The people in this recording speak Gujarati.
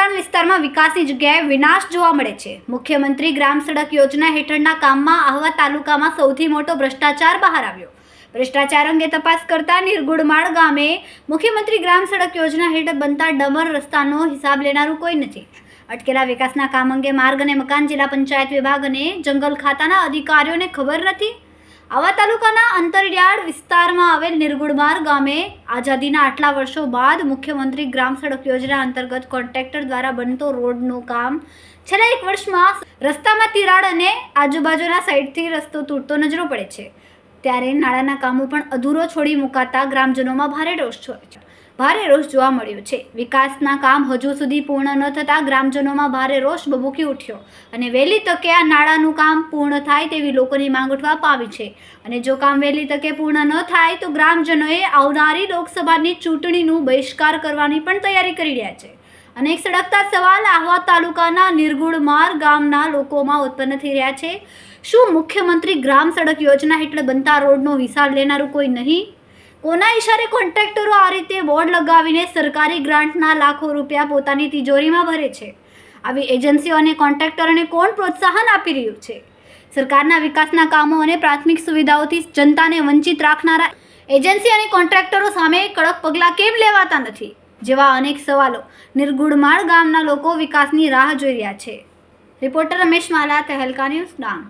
જોડાણ વિસ્તારમાં વિકાસની જગ્યાએ વિનાશ જોવા મળે છે। મુખ્યમંત્રી ગ્રામ સડક યોજના હેઠળના કામમાં આહવા તાલુકામાં સૌથી મોટો ભ્રષ્ટાચાર બહાર આવ્યો। ભ્રષ્ટાચાર અંગે તપાસ કરતા નિર્ગુડમાળ ગામે મુખ્યમંત્રી ગ્રામ સડક યોજના હેઠળ બનતા ડમર રસ્તાનો હિસાબ લેનારું કોઈ નથી। અટકેલા વિકાસના કામ અંગે માર્ગ અને મકાન જિલ્લા પંચાયત વિભાગ અને જંગલ ખાતાના અધિકારીઓને ખબર નથી। આવા તાલુકાના અંતરિયાળ વિસ્તારમાં આવેલ નિર્ગુડમાળ ગામે આઝાદીના આટલા વર્ષો બાદ મુખ્યમંત્રી ગ્રામ સડક યોજના અંતર્ગત કોન્ટ્રાક્ટર દ્વારા બનતો રોડનું કામ છેલ્લા 1 વર્ષમાં રસ્તામાં તિરાડ અને આજુબાજુના સાઈડથી રસ્તો તૂટતો નજરો પડે છે। ત્યારે નાળાના કામો પણ અધૂરો છોડી મુકાતા ગ્રામજનોમાં ભારે રોષ જોવા મળ્યો છે। વિકાસના કામ હજુ સુધી પૂર્ણ ન થતાં ગ્રામજનોમાં ભારે રોષ ભભૂકી ઉઠ્યો અને વહેલી તકે આ નાળાનું કામ પૂર્ણ થાય તેવી લોકોની માંગ ઉઠવા પામી છે। અને જો કામ વહેલી તકે પૂર્ણ ન થાય તો ગ્રામજનોએ આવનારી લોકસભાની ચૂંટણીનું બહિષ્કાર કરવાની પણ તૈયારી કરી રહ્યા છે। અને એક સળગતા સવાલ આહવા તાલુકાના નિર્ગુડમાળ ગામના લોકોમાં ઉત્પન્ન થઈ રહ્યા છે। શું મુખ્યમંત્રી ગ્રામ સડક યોજના હેઠળ બનતા રોડનો હિસાબ લેનારું કોઈ નહીં? કોના ઇશારે કોન્ટ્રાક્ટરો આ રીતે બોર્ડ લગાવીને સરકારી ગ્રાન્ટના લાખો રૂપિયા પોતાની તિજોરીમાં ભરે છે? આવી એજન્સીઓ અને કોન્ટ્રાક્ટરોને કોણ પ્રોત્સાહન આપી રહ્યું છે? સરકારના વિકાસના કામો અને પ્રાથમિક સુવિધાઓથી જનતાને વંચિત રાખનારા એજન્સી અને કોન્ટ્રાક્ટરો સામે કડક પગલાં કેમ લેવાતા નથી? જેવા અનેક સવાલો નિર્ગુડમાળ ગામના લોકો વિકાસની રાહ જોઈ રહ્યા છે। રિપોર્ટર રમેશ માલા, તહેલકા ન્યૂઝ, ડાંગ।